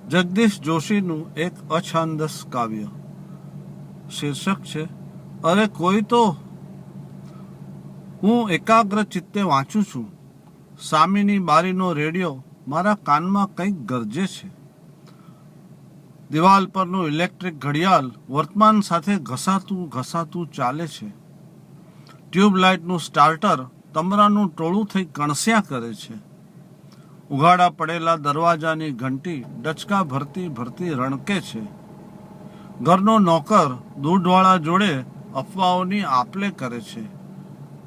જગદીશ જોશીનું એક અછાંદસ કાવ્ય. શીર્ષક છે અરે કોઈ તો. હું એકાગ્ર ચિત્તે વાંચું છું. સામેની બારીનો રેડિયો મારા કાનમાં કંઈક ગરજે છે. દિવાલ પરનું ઇલેક્ટ્રિક ઘડિયાળ વર્તમાન સાથે ઘસાતું ઘસાતું ચાલે છે. ટ્યુબલાઇટનું સ્ટાર્ટર તમરાનું ટોળું થઈ કણસ્યા કરે છે. ઉઘાડા પડેલા દરવાજાની ઘંટી ડચકા ભરતી ભરતી રણકે છે. ઘરનો નોકર દૂધવાળા જોડે અફવાઓની આપલે કરે છે.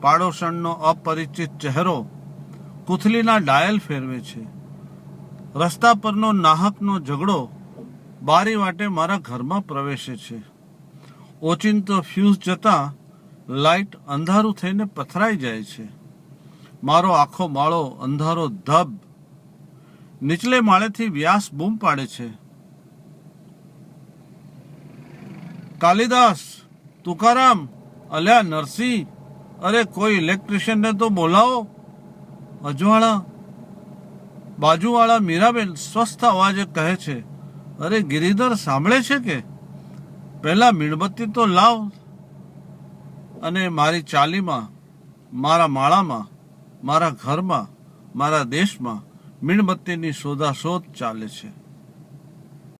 પાડોશણનો અપરિચિત ચહેરો કૂથલીના ડાયલ ફેરવે છે. રસ્તા પરનો નાહકનો ઝઘડો બારી વાટે મારા ઘરમાં પ્રવેશે છે. ઓચિંતો ફ્યુઝ જતાં લાઇટ અંધારું થઈને પથરાઈ જાય છે. મારો આખો માળો અંધારો ધબ. નીચલે માળેથી વ્યાસ બૂમ પાડે છે, કાલિદાસ, તુકારામ, અલ્યા નરસિંહ, અરે કોઈ ઇલેક્ટ્રિશિયનને તો બોલાવો. અજવાળા. બાજુવાળા મીરાબેન સ્વસ્થ અવાજે કહે છે, અરે ગિરિધર સાંભળે છે કે? પહેલા મીણબત્તી તો લાવ. અને મારી ચાલીમાં, મારા માળામાં, મારા ઘરમાં, મારા દેશમાં મીણબત્તીની શોધાશોધ ચાલે છે.